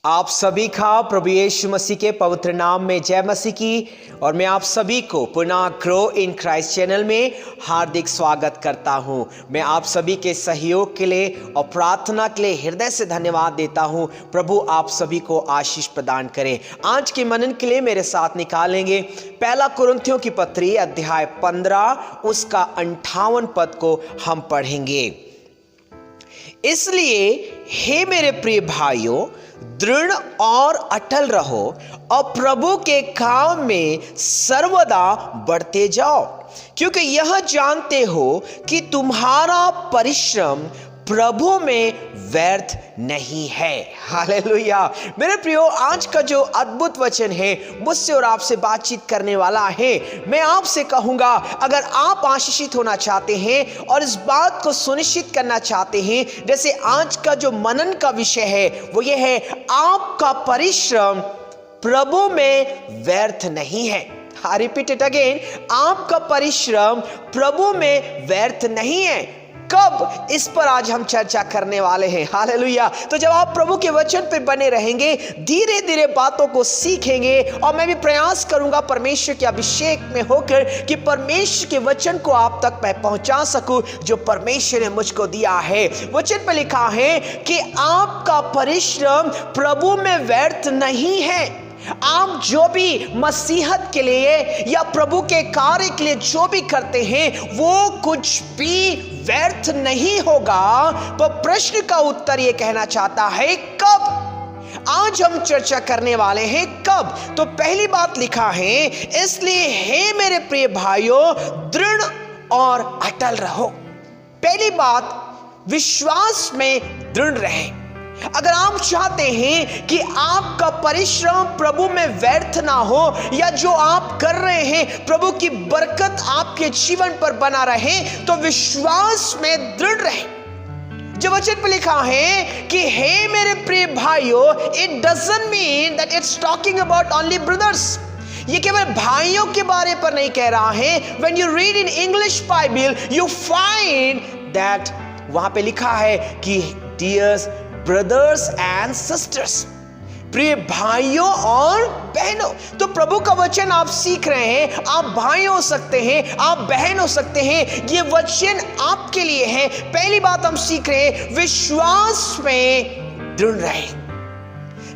आप सभी का प्रभु यीशु मसीह के पवित्र नाम में जय मसीह की। और मैं आप सभी को पुनः ग्रो इन क्राइस्ट चैनल में हार्दिक स्वागत करता हूं। मैं आप सभी के सहयोग के लिए और प्रार्थना के लिए हृदय से धन्यवाद देता हूं। प्रभु आप सभी को आशीष प्रदान करें। आज के मनन के लिए मेरे साथ निकालेंगे पहला कुरिन्थियों की पत्री अध्याय 15 उसका 58 पद को हम पढ़ेंगे। इसलिए हे मेरे प्रिय भाइयों, दृढ़ और अटल रहो और प्रभु के काम में सर्वदा बढ़ते जाओ, क्योंकि यह जानते हो कि तुम्हारा परिश्रम प्रभु में व्यर्थ नहीं है। हालेलुया। मेरे प्रियो, आज का जो अद्भुत वचन है मुझसे और आपसे बातचीत करने वाला है। मैं आपसे कहूंगा, अगर आप आशीषित होना चाहते हैं और इस बात को सुनिश्चित करना चाहते हैं, जैसे आज का जो मनन का विषय है वो ये है, आपका परिश्रम प्रभु में व्यर्थ नहीं है। आई रिपीट इट अगेन, आपका परिश्रम प्रभु में व्यर्थ नहीं है। कब? इस पर आज हम चर्चा करने वाले हैं। हालेलुया। तो जब आप प्रभु के वचन पर बने रहेंगे, धीरे धीरे बातों को सीखेंगे और मैं भी प्रयास करूंगा परमेश्वर के अभिषेक में होकर कि परमेश्वर के वचन को आप तक मैं पहुंचा सकूं जो परमेश्वर ने मुझको दिया है। वचन पर लिखा है कि आपका परिश्रम प्रभु में व्यर्थ नहीं है। आप जो भी मसीहत के लिए या प्रभु के कार्य के लिए जो भी करते हैं वो कुछ भी व्यर्थ नहीं होगा। पर प्रश्न का उत्तर ये कहना चाहता है, कब? आज हम चर्चा करने वाले हैं कब। तो पहली बात लिखा है, इसलिए हे मेरे प्रिय भाइयों, दृढ़ और अटल रहो। पहली बात, विश्वास में दृढ़ रहे। अगर आप चाहते हैं कि आपका परिश्रम प्रभु में व्यर्थ ना हो या जो आप कर रहे हैं प्रभु की बरकत आपके जीवन पर बना रहे, तो विश्वास में दृढ़ रहे। जो वचन पर लिखा है कि हे मेरे प्रिय भाइयों, it doesn't mean that it's talking about only brothers. ये केवल भाइयों के बारे पर नहीं कह रहा है। When you read in English Bible, you find that वहां पे लिखा है कि dear brothers and sisters, प्रिय भाइयों और बहनों। तो प्रभु का वचन आप सीख रहे हैं, आप भाई हो सकते हैं, आप बहन हो सकते हैं, ये वचन आपके लिए है। पहली बात हम सीख रहे हैं, विश्वास में दृढ़ रहे।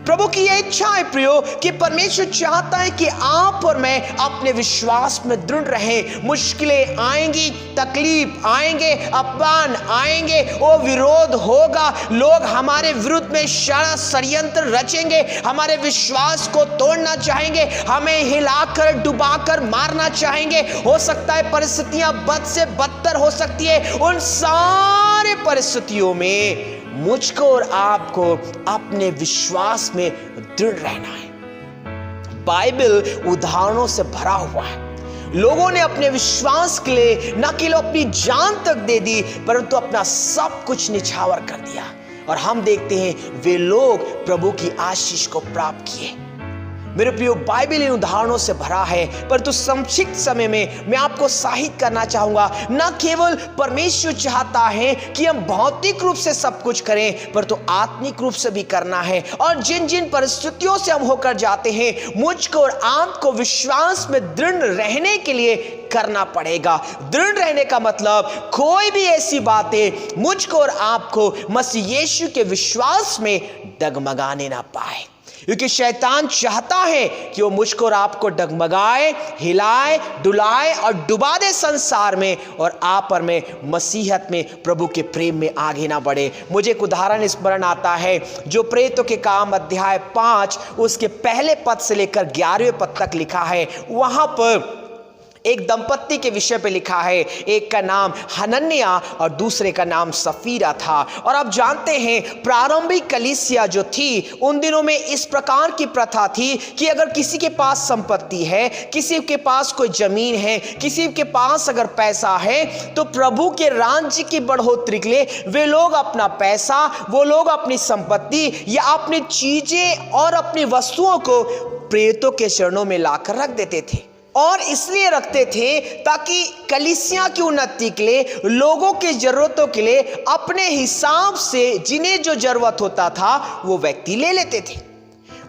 प्रभु की यह इच्छा है प्रियो कि परमेश्वर चाहता है कि आप और मैं अपने विश्वास में दृढ़ रहें। मुश्किलें आएंगी, तकलीफ आएंगे, अपमान आएंगे, वो विरोध होगा, लोग हमारे विरुद्ध में षड्यंत्र रचेंगे, हमारे विश्वास को तोड़ना चाहेंगे, हमें हिलाकर डुबाकर मारना चाहेंगे। हो सकता है परिस्थितियां बद से बदतर हो सकती है। उन सारे परिस्थितियों में मुझको और आपको अपने विश्वास में दृढ़ रहना है। बाइबल उदाहरणों से भरा हुआ है। लोगों ने अपने विश्वास के लिए न केवल अपनी जान तक दे दी, परंतु अपना सब कुछ निछावर कर दिया। और हम देखते हैं वे लोग प्रभु की आशीष को प्राप्त किए। मेरे प्रियो, बाइबल इन उदाहरणों से भरा है, परंतु संक्षिप्त समय में मैं आपको साहित्य करना चाहूंगा। न केवल परमेश्वर चाहता है कि हम भौतिक रूप से सब कुछ करें, परंतु आत्मिक रूप से भी करना है। और जिन जिन परिस्थितियों से हम होकर जाते हैं, मुझको और आपको विश्वास में दृढ़ रहने के लिए करना पड़ेगा। दृढ़ रहने का मतलब कोई भी ऐसी बातें मुझको और आपको मसीह यीशु के विश्वास में डगमगाने ना पाए, क्योंकि शैतान चाहता है कि वो मुझको और आपको डगमगाए, हिलाए, डुलाए और डुबा दे संसार में, और आप और मैं मसीहत में प्रभु के प्रेम में आगे ना बढ़े। मुझे एक उदाहरण स्मरण आता है जो प्रेरितों के काम अध्याय 5 उसके पहले पद से लेकर 11वें पद तक लिखा है। वहां पर एक दंपत्ति के विषय पे लिखा है। एक का नाम हनन्याह और दूसरे का नाम सफीरा था। और आप जानते हैं प्रारंभिक कलीसिया जो थी उन दिनों में इस प्रकार की प्रथा थी कि अगर किसी के पास संपत्ति है, किसी के पास कोई जमीन है, किसी के पास अगर पैसा है, तो प्रभु के राज्य की बढ़ोतरी के लिए वे लोग अपना पैसा, वो लोग अपनी संपत्ति या अपनी चीजें और अपनी वस्तुओं को प्रेरितों के चरणों में लाकर रख देते थे। और इसलिए रखते थे ताकि कलीसिया की उन्नति के लिए, लोगों की जरूरतों के लिए अपने हिसाब से जिन्हें जो जरूरत होता था वो व्यक्ति ले लेते थे।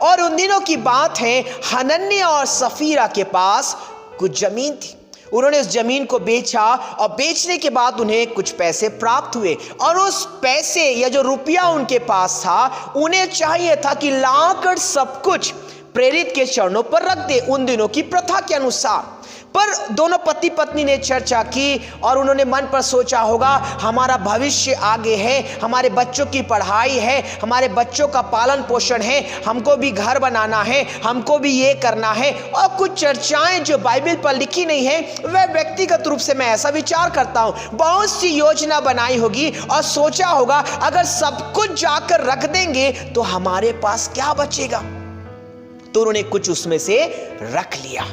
और उन दिनों की बात है, हनन्याह और सफीरा के पास कुछ जमीन थी। उन्होंने उस जमीन को बेचा और बेचने के बाद उन्हें कुछ पैसे प्राप्त हुए, और उस पैसे या जो रुपया उनके पास था, उन्हें चाहिए था कि लाकर सब कुछ प्रेरित के चरणों पर रख दे, उन दिनों की प्रथा के अनुसार। पर दोनों पति पत्नी ने चर्चा की और उन्होंने मन पर सोचा होगा, हमारा भविष्य आगे है, हमारे बच्चों की पढ़ाई है, हमारे बच्चों का पालन पोषण है, हमको भी घर बनाना है, हमको भी ये करना है, और कुछ चर्चाएं जो बाइबल पर लिखी नहीं है, वह व्यक्तिगत रूप से मैं ऐसा विचार करता हूं, बहुत सी योजना बनाई होगी और सोचा होगा अगर सब कुछ जाकर रख देंगे तो हमारे पास क्या बचेगा। तो उन्होंने कुछ उसमें से रख लिया,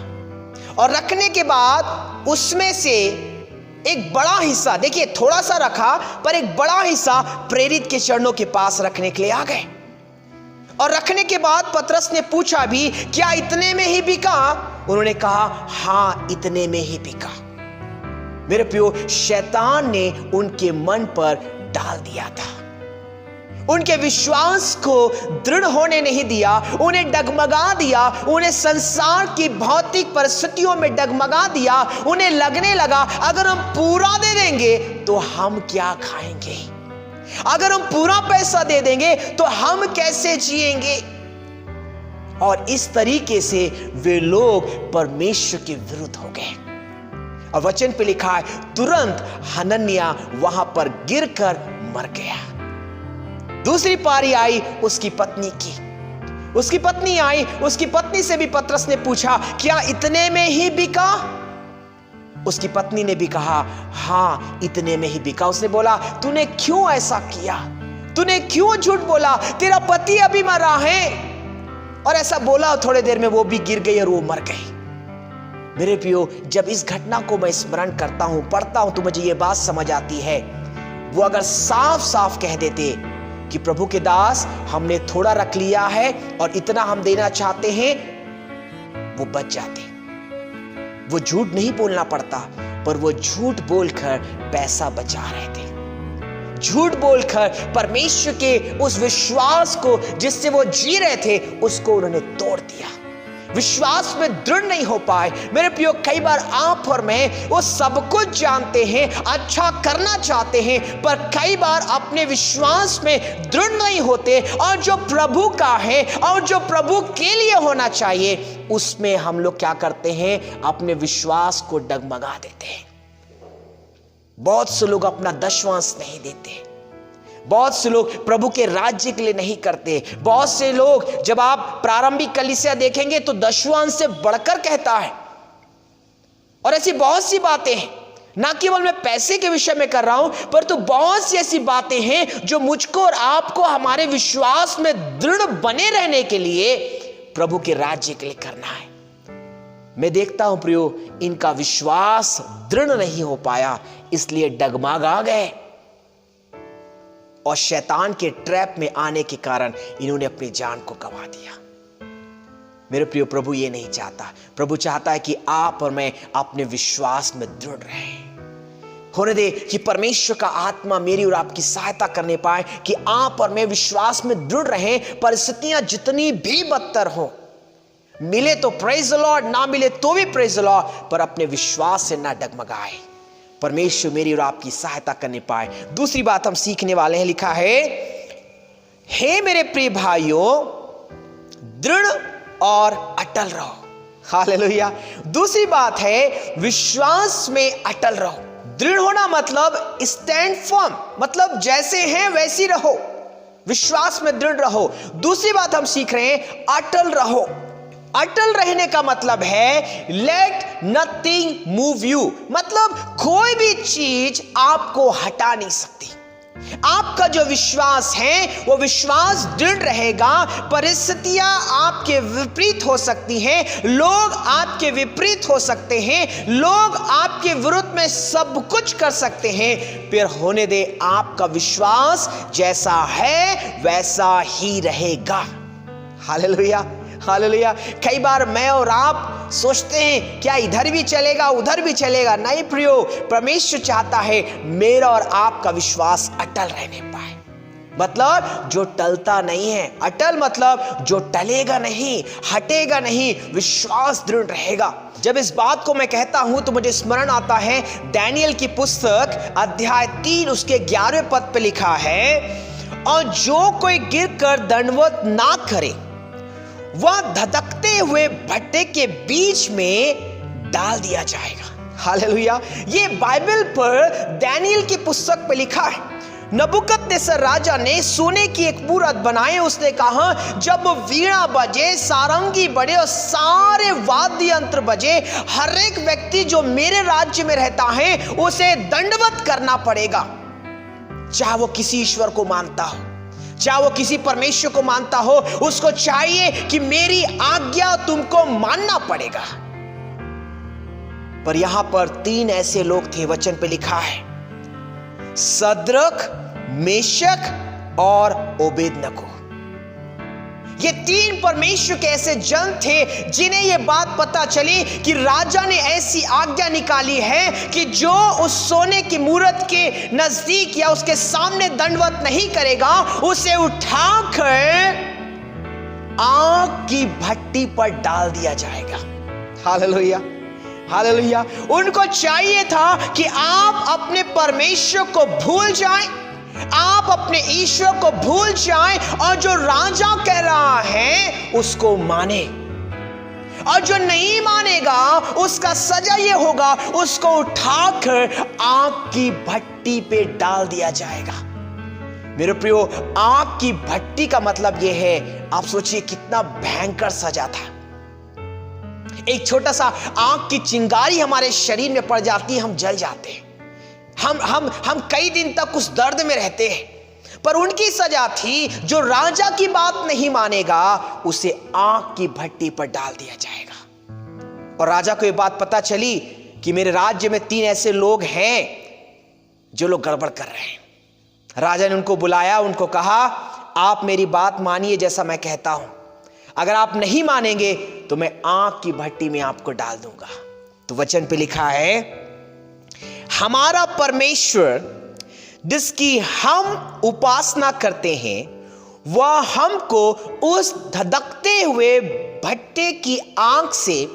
और रखने के बाद उसमें से एक बड़ा हिस्सा, देखिए थोड़ा सा रखा पर एक बड़ा हिस्सा प्रेरित के चरणों के पास रखने के लिए आ गए। और रखने के बाद पतरस ने पूछा भी, क्या इतने में ही बिका? उन्होंने कहा, हां इतने में ही बिका। मेरे प्रियो, शैतान ने उनके मन पर डाल दिया था, उनके विश्वास को दृढ़ होने नहीं दिया, उन्हें डगमगा दिया, उन्हें संसार की भौतिक परिस्थितियों में डगमगा दिया। उन्हें लगने लगा अगर हम पूरा दे देंगे तो हम क्या खाएंगे, अगर हम पूरा पैसा दे देंगे तो हम कैसे जिएंगे। और इस तरीके से वे लोग परमेश्वर के विरुद्ध हो गए। और वचन पे लिखा है, तुरंत हनन्याह वहां पर गिरकर मर गया। दूसरी पारी आई उसकी पत्नी की। उसकी पत्नी आई, उसकी पत्नी से भी पतरस ने पूछा, क्या इतने में ही बिका? उसकी पत्नी ने भी कहा, हां इतने में ही बिका। उसने बोला, तूने क्यों ऐसा किया, तूने क्यों झूठ बोला, तेरा पति अभी मरा है। और ऐसा बोला, थोड़ी देर में वो भी गिर गई और वो मर गई। मेरे प्रियो, जब इस घटना को मैं स्मरण करता हूं, पढ़ता हूं, तो मुझे ये बात समझ आती है, वो अगर साफ साफ कह देते कि प्रभु के दास हमने थोड़ा रख लिया है और इतना हम देना चाहते हैं, वो बच जाते। वो झूठ नहीं बोलना पड़ता, पर वो झूठ बोलकर पैसा बचा रहे थे। झूठ बोलकर परमेश्वर के उस विश्वास को जिससे वो जी रहे थे, उसको उन्होंने तोड़ दिया। विश्वास में दृढ़ नहीं हो पाए। मेरे प्रियो, कई बार आप और मैं वो सब कुछ जानते हैं, अच्छा करना चाहते हैं, पर कई बार अपने विश्वास में दृढ़ नहीं होते, और जो प्रभु का है और जो प्रभु के लिए होना चाहिए, उसमें हम लोग क्या करते हैं, अपने विश्वास को डगमगा देते हैं। बहुत से लोग अपना दशवांश नहीं देते, बहुत से लोग प्रभु के राज्य के लिए नहीं करते। बहुत से लोग, जब आप प्रारंभिक कलीसिया देखेंगे तो दशवांश से बढ़कर कहता है। और ऐसी बहुत सी बातें हैं, ना केवल मैं पैसे के विषय में कर रहा हूं, पर तो बहुत सी ऐसी बातें हैं जो मुझको और आपको हमारे विश्वास में दृढ़ बने रहने के लिए प्रभु के राज्य के लिए करना है। मैं देखता हूं प्रियो, इनका विश्वास दृढ़ नहीं हो पाया, इसलिए डगमगा गए, और शैतान के ट्रैप में आने के कारण इन्होंने अपनी जान को गंवा दिया। मेरे प्रियो, प्रभु ये नहीं चाहता। प्रभु चाहता है कि आप और मैं अपने विश्वास में दृढ़ रहें। होने दे कि परमेश्वर का आत्मा मेरी और आपकी सहायता करने पाए कि आप और मैं विश्वास में दृढ़ रहें। परिस्थितियां जितनी भी बदतर हो, मिले तो प्रेज द लॉर्ड, ना मिले तो भी प्रेज द लॉर्ड, पर अपने विश्वास से ना डगमगाए। परमेश्वर मेरी और आपकी सहायता करने पाए। दूसरी बात हम सीखने वाले हैं, लिखा है, हे मेरे प्रिय भाइयों, दृढ़ और अटल रहो। हालेलुया। दूसरी बात है, विश्वास में अटल रहो। दृढ़ होना मतलब स्टैंड फर्म, मतलब जैसे हैं वैसी रहो, विश्वास में दृढ़ रहो। दूसरी बात हम सीख रहे हैं, अटल रहो। अटल रहने का मतलब है लेट नथिंग मूव यू, मतलब कोई भी चीज आपको हटा नहीं सकती। आपका जो विश्वास है वो विश्वास दृढ़ रहेगा। परिस्थितियां आपके विपरीत हो सकती हैं, लोग आपके विपरीत हो सकते हैं, लोग आपके विरुद्ध में सब कुछ कर सकते हैं, फिर होने दे, आपका विश्वास जैसा है वैसा ही रहेगा। Hallelujah, hallelujah. कई बार मैं और आप सोचते हैं क्या इधर भी चलेगा उधर भी चलेगा। नहीं प्रियो, परमेश्वर चाहता है मेरा और आपका विश्वास अटल रहने पाए। मतलब जो टलता नहीं है। अटल मतलब जो टलेगा नहीं, हटेगा नहीं, विश्वास दृढ़ रहेगा। जब इस बात को मैं कहता हूं तो मुझे स्मरण आता है दानियेल की पुस्तक अध्याय 3 उसके 11वें पद पे लिखा है, और जो कोई गिरकर दंडवत ना करे वह धधकते हुए भट्टे के बीच में डाल दिया जाएगा। हालेलुया। ये बाइबल पर दानियेल की पुस्तक पे लिखा है। नबूकदनेस्सर राजा ने सोने की एक मूरत बनाई। उसने कहा जब वीणा बजे, सारंगी बजे और सारे वाद्य यंत्र बजे, हर एक व्यक्ति जो मेरे राज्य में रहता है उसे दंडवत करना पड़ेगा। चाहे वो किसी ईश्वर को मानता हो, चाहे वो किसी परमेश्वर को मानता हो, उसको चाहिए कि मेरी आज्ञा तुमको मानना पड़ेगा। पर यहां पर 3 ऐसे लोग थे, वचन पे लिखा है, सद्रक, मेशक और ओबेदनगो। ये 3 परमेश्वर के ऐसे जन थे जिन्हें यह बात पता चली कि राजा ने ऐसी आज्ञा निकाली है कि जो उस सोने की मूरत के नजदीक या उसके सामने दंडवत नहीं करेगा, उसे उठाकर आग की भट्टी पर डाल दिया जाएगा। Hallelujah, hallelujah. उनको चाहिए था कि आप अपने परमेश्वर को भूल जाएं, आप अपने ईश्वर को भूल जाएं और जो राजा कह रहा है उसको माने, और जो नहीं मानेगा उसका सजा ये होगा, उसको उठाकर आग की भट्टी पे डाल दिया जाएगा। मेरे प्रियो, आग की भट्टी का मतलब यह है, आप सोचिए कितना भयंकर सजा था। एक छोटा सा आग की चिंगारी हमारे शरीर में पड़ जाती है, हम जल जाते हैं, हम कई दिन तक उस दर्द में रहते हैं। पर उनकी सजा थी, जो राजा की बात नहीं मानेगा उसे आग की भट्टी पर डाल दिया जाएगा। और राजा को यह बात पता चली कि मेरे राज्य में 3 ऐसे लोग हैं जो लोग गड़बड़ कर रहे हैं। राजा ने उनको बुलाया, उनको कहा आप मेरी बात मानिए जैसा मैं कहता हूं, अगर आप नहीं मानेंगे तो मैं आग की भट्टी में आपको डाल दूंगा। तो वचन पे लिखा है, हमारा परमेश्वर जिसकी हम उपासना करते हैं वह हमको उस धधकते हुए भट्टे की आग से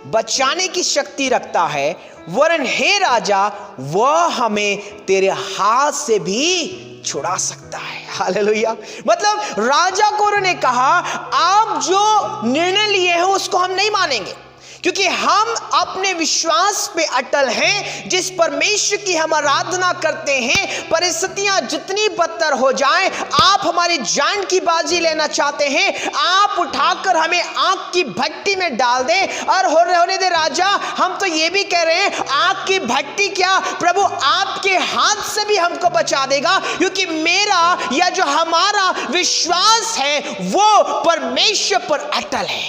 बचाने की शक्ति रखता है, वरन हे राजा वह हमें तेरे हाथ से भी छुड़ा सकता है। हालेलुया। मतलब राजा को उन्होंने कहा आप जो निर्णय लिए हैं उसको हम नहीं मानेंगे, क्योंकि हम अपने विश्वास पे अटल हैं। जिस परमेश्वर की हम आराधना करते हैं, परिस्थितियां जितनी बदतर हो जाएं, आप हमारी जान की बाजी लेना चाहते हैं, आप उठाकर हमें आग की भट्टी में डाल दें। और होने दे राजा, हम तो ये भी कह रहे हैं आग की भट्टी क्या, प्रभु आपके हाथ से भी हमको बचा देगा, क्योंकि मेरा या जो हमारा विश्वास है वो परमेश्वर पर अटल है।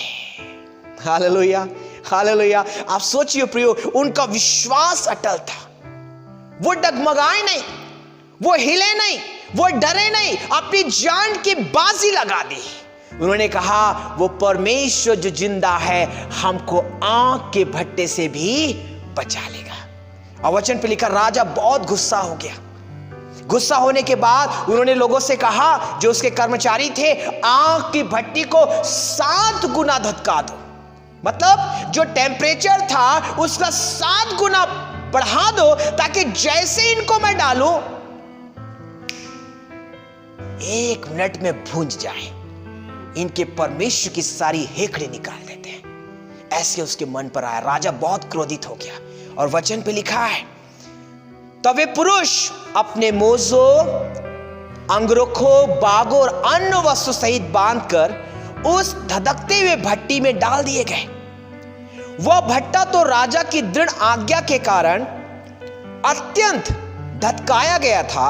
Hallelujah, hallelujah. आप सोचिए प्रियो, उनका विश्वास अटल था। वो डगमगाए नहीं, वो हिले नहीं, वो डरे नहीं, अपनी जान की बाजी लगा दी। उन्होंने कहा वो परमेश्वर जो जिंदा है हमको आग के भट्टे से भी बचा लेगा। और वचन पे लिखा, राजा बहुत गुस्सा हो गया। गुस्सा होने के बाद उन्होंने लोगों से कहा, जो उसके कर्मचारी थे, आग की भट्टी को 7 गुना धधका दो। मतलब जो टेम्परेचर था उसका 7 गुना बढ़ा दो, ताकि जैसे इनको मैं डालूं 1 मिनट में भूंज जाए, इनके परमेश्वर की सारी हेकड़े निकाल देते हैं। ऐसे उसके मन पर आया। राजा बहुत क्रोधित हो गया। और वचन पे लिखा है, तब वे पुरुष अपने मोजो, अंगरखों, बागों और अन्य वस्तु सहित बांधकर उस धधकते हुए भट्टी में डाल दिए गए। वह भट्टा तो राजा की दृढ़ आज्ञा के कारण अत्यंत धधकाया गया था।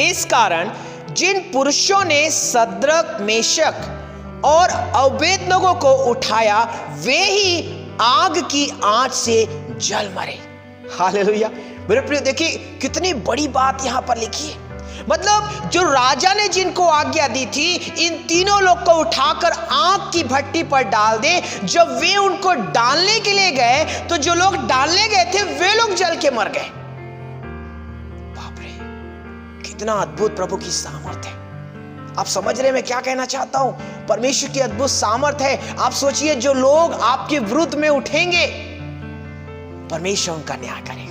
इस कारण जिन पुरुषों ने सद्रक, मेशक और ओबेदनगो को उठाया वे ही आग की आंच से जल मरे। हालेलुया। मेरे प्रिय, देखिए कितनी बड़ी बात यहां पर लिखी है। मतलब जो राजा ने जिनको आज्ञा दी थी, इन तीनों लोग को उठाकर आग की भट्टी पर डाल दे। जब वे उनको डालने के लिए गए तो जो लोग डालने गए थे वे लोग जल के मर गए। बाप रे, कितना अद्भुत प्रभु की सामर्थ्य है। आप समझ रहे हैं मैं क्या कहना चाहता हूं? परमेश्वर की अद्भुत सामर्थ्य है। आप सोचिए, जो लोग आपके विरुद्ध में उठेंगे, परमेश्वर उनका न्याय करेगा।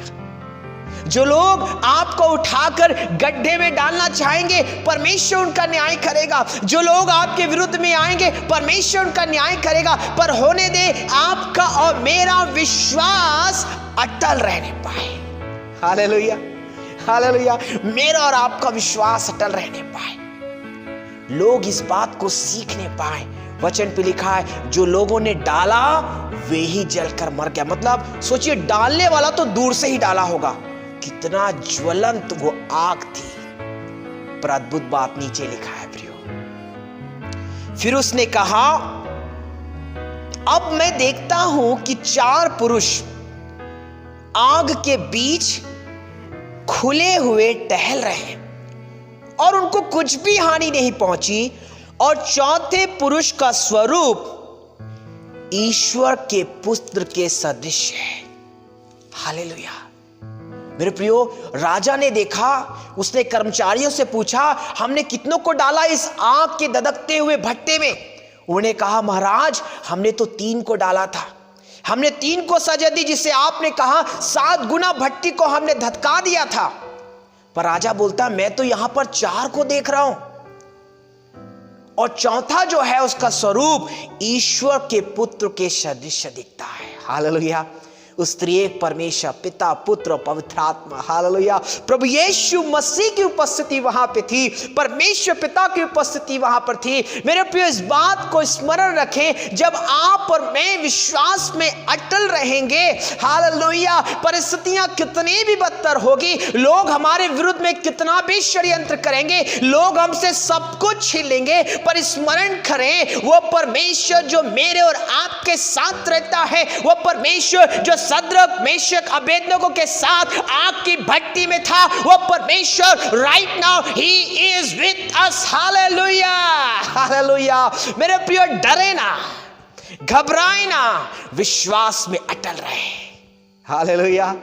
जो लोग आपको उठाकर गड्ढे में डालना चाहेंगे, परमेश्वर उनका न्याय करेगा। जो लोग आपके विरुद्ध में आएंगे, परमेश्वर उनका न्याय करेगा। पर होने दे आपका और मेरा विश्वास अटल रहने पाए। Hallelujah, hallelujah. मेरा और आपका विश्वास अटल रहने पाए, लोग इस बात को सीखने पाए। वचन पे लिखा है, जो लोगों ने डाला वे ही जलकर मर गया। मतलब सोचिए, डालने वाला तो दूर से ही डाला होगा, कितना ज्वलंत वो आग थी। पर अद्भुत बात नीचे लिखा है प्रियो। फिर उसने कहा, अब मैं देखता हूं कि 4 पुरुष आग के बीच खुले हुए टहल रहे हैं और उनको कुछ भी हानि नहीं पहुंची, और चौथे पुरुष का स्वरूप ईश्वर के पुत्र के सदृश है। हालेलुया। मेरे प्रियो, राजा ने देखा, उसने कर्मचारियों से पूछा, हमने कितनों को डाला इस आग के धधकते हुए भट्टे में? उन्होंने कहा, महाराज हमने तो 3 को डाला था। हमने 3 को सजा दी, जिसे आपने कहा 7 गुना भट्टी को हमने धधका दिया था। पर राजा बोलता, मैं तो यहां पर 4 को देख रहा हूं, और चौथा जो है उसका स्वरूप ईश्वर के पुत्र के सदृश दिखता है। हालेलुया। उस त्रिएक परमेश्वर, पिता, पुत्र और पवित्र आत्मा, हालेलुया, प्रभु यीशु मसीह की उपस्थिति वहां पे थी, परमेश्वर पिता की उपस्थिति वहां पर थी। मेरे प्रिय, इस बात को स्मरण रखें, जब आप और मैं विश्वास में अटल रहेंगे, हालेलुया, परिस्थितियां कितनी भी बदतर होगी, लोग हमारे विरुद्ध में कितना भी षड्यंत्र करेंगे, लोग हमसे सब कुछ छीन लेंगे, पर स्मरण करें, वो परमेश्वर जो मेरे और आपके साथ रहता है, वो परमेश्वर जो सद्रक, मेशक, अबेदनगो के साथ आग की भट्टी में था, वो परमेश्वर right now he is with us. Hallelujah, hallelujah. मेरे प्रिय, डरे ना, घबराए ना, विश्वास में अटल रहे। हालेलुया।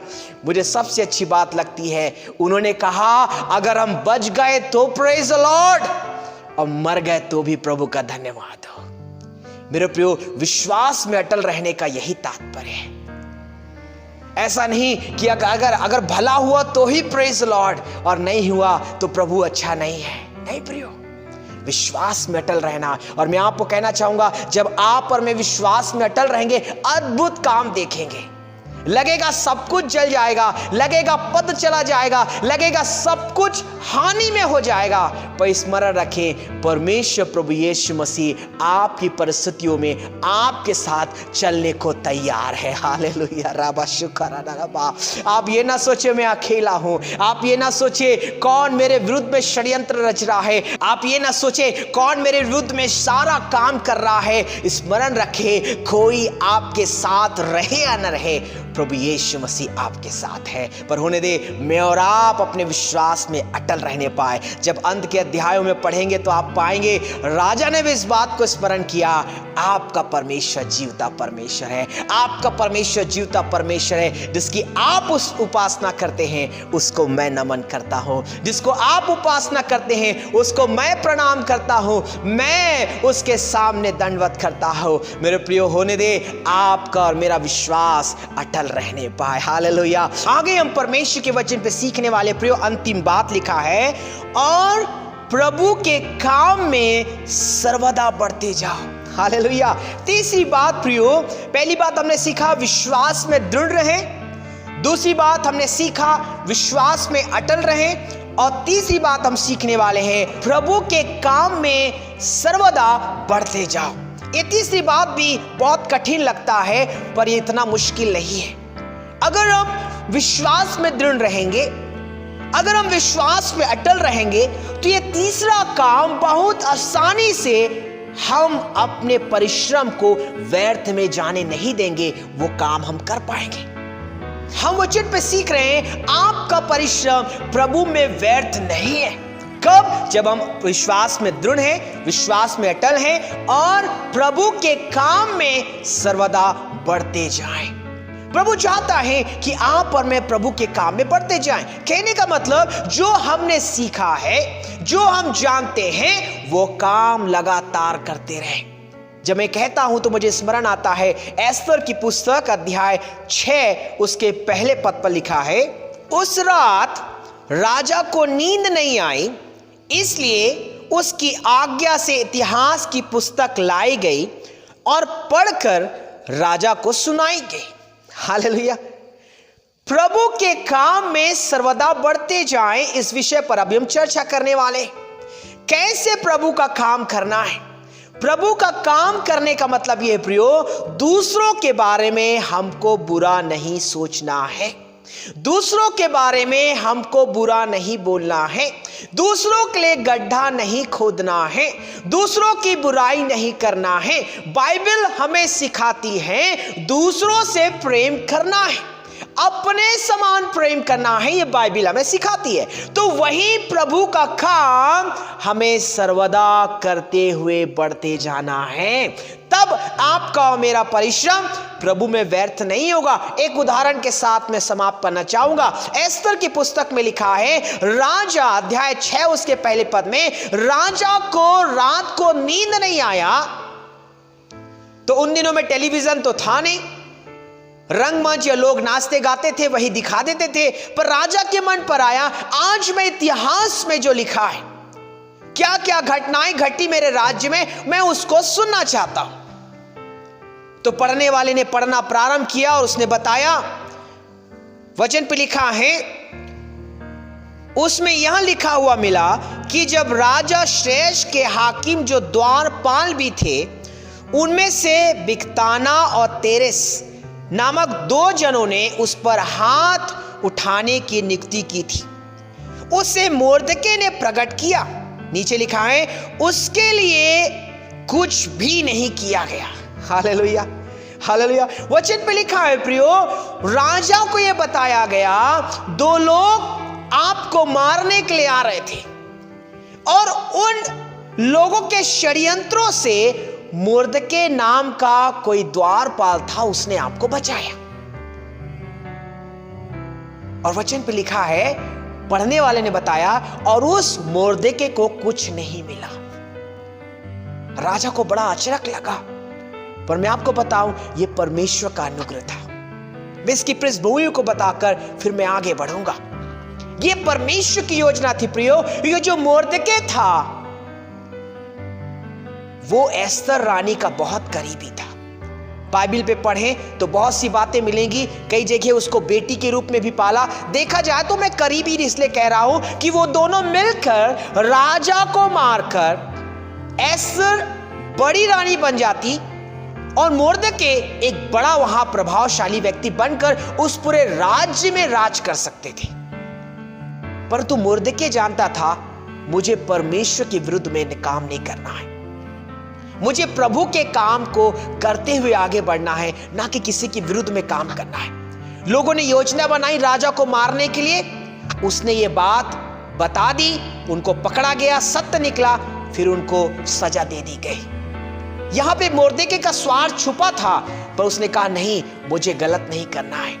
मुझे सबसे अच्छी बात लगती है, उन्होंने कहा, अगर हम बच गए तो प्रेज द लॉर्ड, और मर गए तो भी प्रभु का धन्यवाद हो। मेरे प्रियो, विश्वास में अटल रहने का यही तात्पर्य है। ऐसा नहीं कि अगर भला हुआ तो ही प्रेज लॉर्ड, और नहीं हुआ तो प्रभु अच्छा नहीं है। नहीं प्रियो, विश्वास में अटल रहना। और मैं आपको कहना चाहूंगा, जब आप और मैं विश्वास में अटल रहेंगे, अद्भुत काम देखेंगे। लगेगा सब कुछ जल जाएगा, लगेगा पद चला जाएगा, लगेगा सब कुछ हानि में हो जाएगा, पर स्मरण रखें, परमेश्वर प्रभु यीशु मसीह आपकी परिस्थितियों में आपके साथ चलने को तैयार है। हालेलुया, रबा शुक्र रबा। आप ये ना सोचे मैं अकेला हूं, आप ये ना सोचे कौन मेरे विरुद्ध में षड्यंत्र रच रहा है, आप ये ना सोचे कौन मेरे विरुद्ध में सारा काम कर रहा है। स्मरण रखें, कोई आपके साथ रहे या न रहे, प्रभु यीशु मसीह आपके साथ है। पर होने दे मैं और आप अपने विश्वास में अटल रहने पाए। जब अंत के अध्यायों में पढ़ेंगे तो आप पाएंगे, राजा ने भी इस बात को स्मरण किया, आपका परमेश्वर जीवता परमेश्वर है, आपका परमेश्वर जीवता परमेश्वर है। जिसकी आप उस उपासना करते हैं उसको मैं नमन करता हूं, जिसको आप उपासना करते हैं उसको मैं प्रणाम करता हूं, मैं उसके सामने दंडवत करता हूं। मेरे प्रियो, होने दे आपका और मेरा विश्वास अटल रहने पाए। हालेलुया। आगे हम परमेश्वर के वचन पे सीखने वाले प्रियो, अंतिम बात लिखा है, और प्रभु के काम में सर्वदा बढ़ते जाओ। हालेलुया। तीसरी बात प्रियो, पहली बात हमने सीखा विश्वास में दृढ़ रहें, दूसरी बात हमने सीखा विश्वास में अटल रहें, और तीसरी बात हम सीखने वाले हैं, प्रभु के काम में सर्वदा बढ़ते जाओ। ये तीसरी बात भी बहुत कठिन लगता है, पर ये इतना मुश्किल नहीं है। अगर हम विश्वास में दृढ़ रहेंगे, अगर हम विश्वास में अटल रहेंगे, तो ये तीसरा काम बहुत आसानी से हम अपने परिश्रम को व्यर्थ में जाने नहीं देंगे, वो काम हम कर पाएंगे। हम वचन पे सीख रहे हैं, आपका परिश्रम प्रभु में व्यर्थ नहीं है। कब? जब हम विश्वास में दृढ़ हैं, विश्वास में अटल हैं, और प्रभु के काम में सर्वदा बढ़ते जाएं। प्रभु चाहता है कि आप और मैं प्रभु के काम में बढ़ते जाएं। कहने का मतलब जो हमने सीखा है, जो हम जानते हैं, वो काम लगातार करते रहें। जब मैं कहता हूं तो मुझे स्मरण आता है एस्तर की पुस्तक अध्याय 6 उसके पहले पद पर लिखा है, उस रात राजा को नींद नहीं आई, इसलिए उसकी आज्ञा से इतिहास की पुस्तक लाई गई और पढ़कर राजा को सुनाई गई। हालेलुया। प्रभु के काम में सर्वदा बढ़ते जाएं, इस विषय पर अभी हम चर्चा करने वाले। कैसे प्रभु का काम करना है? प्रभु का काम करने का मतलब यह प्रियो, दूसरों के बारे में हमको बुरा नहीं सोचना है, दूसरों के बारे में हमको बुरा नहीं बोलना है, दूसरों के लिए गड्ढा नहीं खोदना है, दूसरों की बुराई नहीं करना है। बाइबल हमें सिखाती है दूसरों से प्रेम करना है, अपने समान प्रेम करना है, ये बाइबल हमें सिखाती है। तो वही प्रभु का काम हमें सर्वदा करते हुए बढ़ते जाना है, तब आपका और मेरा परिश्रम प्रभु में व्यर्थ नहीं होगा। एक उदाहरण के साथ मैं समाप्त करना चाहूंगा। एस्तर की पुस्तक में लिखा है, राजा अध्याय 6 उसके पहले पद में, राजा को रात को नींद नहीं आया। तो उन दिनों में टेलीविजन तो था नहीं, रंगमंच या लोग नाचते गाते थे वही दिखा देते थे, पर राजा के मन पर आया, आज मैं इतिहास में जो लिखा है, क्या क्या घटनाएं घटी मेरे राज्य में, मैं उसको सुनना चाहता हूं। तो पढ़ने वाले ने पढ़ना प्रारंभ किया और उसने बताया, वचन पे लिखा है, उसमें यह लिखा हुआ मिला कि जब राजा श्रेष्ठ के हाकिम जो द्वारपाल भी थे, उनमें से बिक्ताना और तेरेस नामक 2 जनों ने उस पर हाथ उठाने की नियुक्ति की थी। उसे मोर्दके ने प्रकट किया। नीचे लिखा है, उसके लिए कुछ भी नहीं किया गया। Hallelujah, hallelujah. वचन पे लिखा है प्रियो, राजा को यह बताया गया 2 लोग आपको मारने के लिए आ रहे थे और उन लोगों के षड्यंत्रों से मोर्दके नाम का कोई द्वारपाल था, उसने आपको बचाया। और वचन पे लिखा है, पढ़ने वाले ने बताया, और उस मोर्दके को कुछ नहीं मिला। राजा को बड़ा आश्चर्य लगा, पर मैं आपको बताऊं, यह परमेश्वर का अनुग्रह था। मैं इसकी पृष्ठभूमि को बताकर फिर मैं आगे बढ़ूंगा। यह परमेश्वर की योजना थी प्रियो। ये जो मोर्दके था वो एस्तर रानी का बहुत करीबी था। बाइबल पे पढ़ें तो बहुत सी बातें मिलेंगी। कई जगह उसको बेटी के रूप में भी पाला। देखा जाए तो मैं करीबी इसलिए कह रहा हूं कि वो दोनों मिलकर राजा को मारकर एस्तर बड़ी रानी बन जाती और मोर्दके एक बड़ा वहां प्रभावशाली व्यक्ति बनकर उस पूरे राज्य में राज कर सकते थे। परंतु मोर्दके जानता था, मुझे परमेश्वर के विरुद्ध में काम नहीं करना है, मुझे प्रभु के काम को करते हुए आगे बढ़ना है, ना कि किसी के विरुद्ध में काम करना है। लोगों ने योजना बनाई राजा को मारने के लिए, उसने ये बात बता दी, उनको पकड़ा गया, सत्य निकला, फिर उनको सजा दे दी गई। यहां पे मोर्दके का स्वार्थ छुपा था, पर उसने कहा नहीं, मुझे गलत नहीं करना है,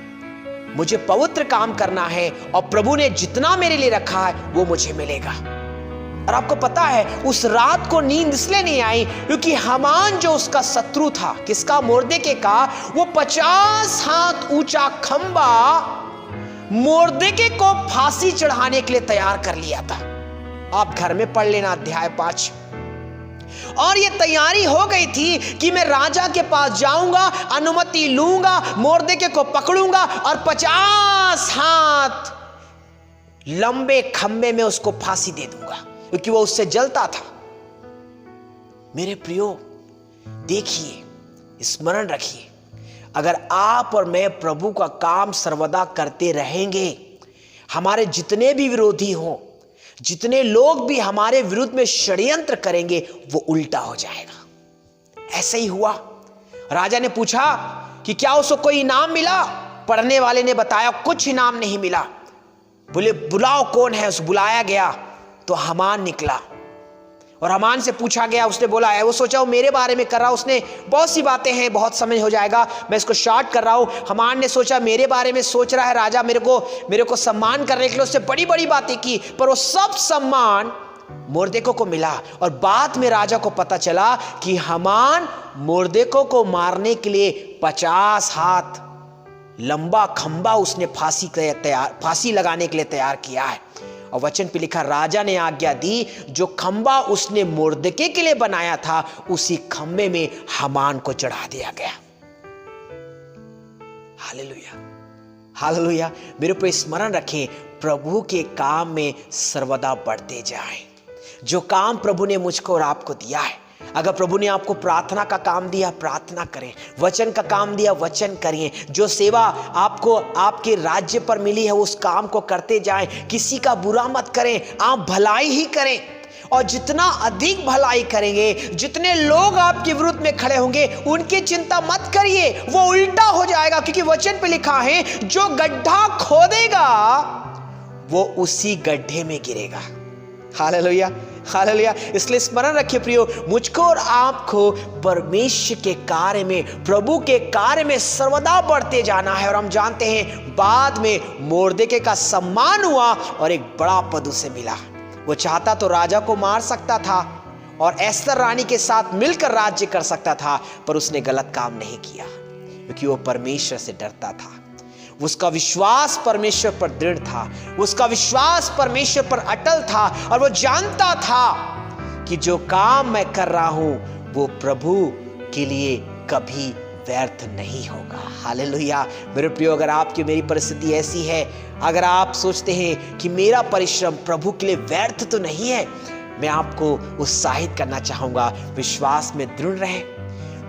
मुझे पवित्र काम करना है और प्रभु ने जितना मेरे लिए रखा है वो मुझे मिलेगा। और आपको पता है उस रात को नींद इसलिए नहीं आई क्योंकि हामान जो उसका शत्रु था, किसका? मोर्दके का, वो 50 हाथ ऊंचा खंबा मोर्दके को फांसी चढ़ाने के लिए तैयार कर लिया था। आप घर में पढ़ लेना अध्याय 5। और ये तैयारी हो गई थी कि मैं राजा के पास जाऊंगा, अनुमति लूंगा, मोर्दके को पकड़ूंगा और 50 हाथ लंबे खंबे में उसको फांसी दे दूंगा, क्योंकि वो उससे जलता था। मेरे प्रियो, देखिए, स्मरण रखिए, अगर आप और मैं प्रभु का काम सर्वदा करते रहेंगे, हमारे जितने भी विरोधी हों, जितने लोग भी हमारे विरुद्ध में षड्यंत्र करेंगे, वो उल्टा हो जाएगा। ऐसे ही हुआ। राजा ने पूछा कि क्या उसको कोई इनाम मिला? पढ़ने वाले ने बताया कुछ इनाम नहीं मिला। बोले बुलाओ कौन है? उस बुलाया गया तो हामान निकला और हामान से पूछा गया, उसने बोला है, वो सोचा वो मेरे बारे में कर रहा, उसने बहुत सी बातें हैं, बहुत समय हो जाएगा, मैं इसको शॉर्ट कर रहा हूँ। हामान ने सोचा मेरे बारे में सोच रहा है राजा, मेरे को सम्मान करने के लिए उसने बड़ी बड़ी बातें की, पर वो सब सम्मान मोर्देको को मिला। और बाद में राजा को पता चला कि हामान मोर्देको को मारने के लिए 50 हाथ लंबा खंबा उसने फांसी लगाने के लिए तैयार किया है। और वचन पे लिखा, राजा ने आज्ञा दी, जो खंबा उसने मोर्देके के लिए बनाया था उसी खंबे में हामान को चढ़ा दिया गया। Hallelujah, hallelujah. मेरे ऊपर स्मरण रखें, प्रभु के काम में सर्वदा बढ़ते जाएं। जो काम प्रभु ने मुझको और आपको दिया है, अगर प्रभु ने आपको प्रार्थना का काम दिया, प्रार्थना करें। वचन का काम दिया, वचन करिए। जो सेवा आपको आपके राज्य पर मिली है उस काम को करते जाएं। किसी का बुरा मत करें, आप भलाई ही करें। और जितना अधिक भलाई करेंगे, जितने लोग आपके विरुद्ध में खड़े होंगे उनकी चिंता मत करिए, वो उल्टा हो जाएगा। क्योंकि वचन पे लिखा है, जो गड्ढा खोदेगा वो उसी गड्ढे में गिरेगा। Hallelujah, hallelujah. इसलिए स्मरण रखिए प्रियो, मुझको और आपको परमेश्वर के कार्य में, प्रभु के कार्य में सर्वदा बढ़ते जाना है। और हम जानते हैं बाद में मोर्देके का सम्मान हुआ और एक बड़ा पद उसे मिला। वो चाहता तो राजा को मार सकता था और एस्तर रानी के साथ मिलकर राज्य कर सकता था, पर उसने गलत काम नहीं किया, क्योंकि वो परमेश्वर से डरता था। उसका विश्वास परमेश्वर पर दृढ़ था, उसका विश्वास परमेश्वर पर अटल था। और वो जानता था कि जो काम मैं कर रहा हूं वो प्रभु के लिए कभी व्यर्थ नहीं होगा। हालेलुया। मेरे प्रियो, अगर आपकी मेरी परिस्थिति ऐसी है, अगर आप सोचते हैं कि मेरा परिश्रम प्रभु के लिए व्यर्थ तो नहीं है, मैं आपको उत्साहित करना चाहूंगा, विश्वास में दृढ़ रहें,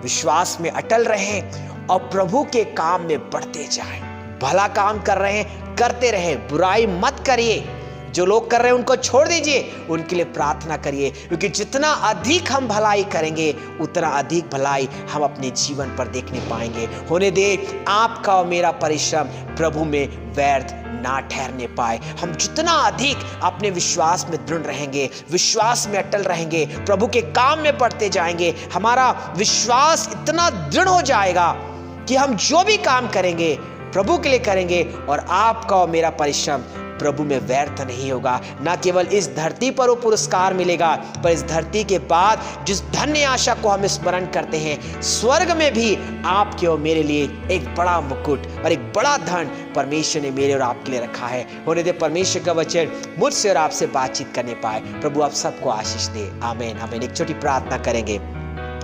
विश्वास में अटल रहें और प्रभु के काम में बढ़ते जाएं। भला काम कर रहे हैं, करते रहें, बुराई मत करिए। जो लोग कर रहे हैं उनको छोड़ दीजिए, उनके लिए प्रार्थना करिए। क्योंकि जितना अधिक हम भलाई करेंगे उतना अधिक भलाई हम अपने जीवन पर देखने पाएंगे। होने दे आपका और मेरा परिश्रम प्रभु में व्यर्थ ना ठहरने पाए। हम जितना अधिक अपने विश्वास में दृढ़ रहेंगे, विश्वास में अटल रहेंगे, प्रभु के काम में बढ़ते जाएंगे, हमारा विश्वास इतना दृढ़ हो जाएगा कि हम जो भी काम करेंगे प्रभु के लिए करेंगे और आपका और मेरा परिश्रम प्रभु में व्यर्थ नहीं होगा। न केवल इस धरती पर वो पुरस्कार मिलेगा, पर इस धरती के बाद जिस धन्य आशा को हम स्मरण करते हैं, स्वर्ग में भी आपके और मेरे लिए एक बड़ा मुकुट और एक बड़ा धन परमेश्वर ने मेरे और आपके लिए रखा है। होने दे परमेश्वर का वचन मुझसे और आपसे बातचीत करने पाए। प्रभु आप सबको आशीष दे। आमीन, आमीन। एक छोटी प्रार्थना करेंगे।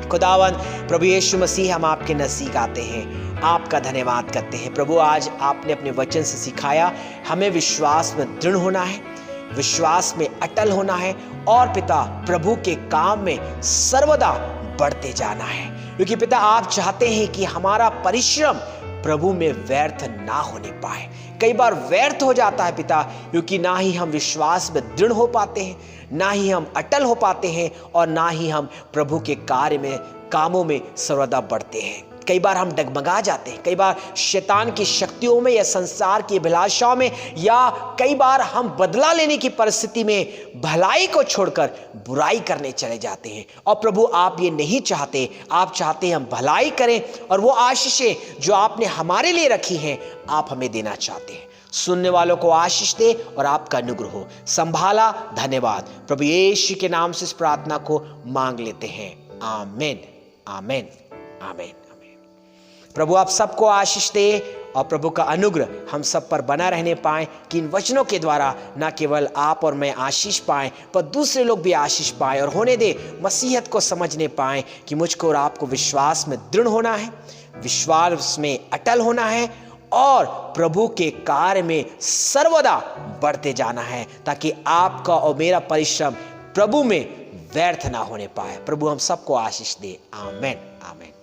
खुदावन प्रभु यीशु मसीह, हम आपके नज़दीक आते हैं, आपका धन्यवाद करते हैं। प्रभु आज आपने अपने वचन से सिखाया, हमें विश्वास में दृढ़ होना है, विश्वास में अटल होना है और पिता प्रभु के काम में सर्वदा बढ़ते जाना है। क्योंकि पिता आप चाहते हैं कि हमारा परिश्रम प्रभु में व्यर्थ ना होने पाए। कई बार व्यर्थ हो जाता है पिता, क्योंकि ना ही हम विश्वास में दृढ़ हो पाते हैं, ना ही हम अटल हो पाते हैं और ना ही हम प्रभु के कार्य में, कामों में सर्वदा बढ़ते हैं। कई बार हम डगमगा जाते हैं, कई बार शैतान की शक्तियों में या संसार की अभिलाषाओं में, या कई बार हम बदला लेने की परिस्थिति में भलाई को छोड़कर बुराई करने चले जाते हैं। और प्रभु आप ये नहीं चाहते, आप चाहते हैं हम भलाई करें और वो आशीषें जो आपने हमारे लिए रखी हैं आप हमें देना चाहते हैं। सुनने वालों को आशीष दे और आपका अनुग्रह हो। संभाला, धन्यवाद। प्रभु यीशु के नाम से इस प्रार्थना को मांग लेते हैं। आमीन, आमीन, आमीन। प्रभु आप सबको आशीष दे और प्रभु का अनुग्रह हम सब पर बना रहने पाए, कि इन वचनों के द्वारा न केवल आप और मैं आशीष पाएं, पर दूसरे लोग भी आशीष पाएं। और होने दे मसीहत को समझने पाएं कि मुझको और आपको विश्वास में दृढ़ होना है, विश्वास में अटल होना है और प्रभु के कार्य में सर्वदा बढ़ते जाना है, ताकि आपका और मेरा परिश्रम प्रभु में व्यर्थ ना होने पाए। प्रभु हम सबको आशीष दे। आमीन, आमीन।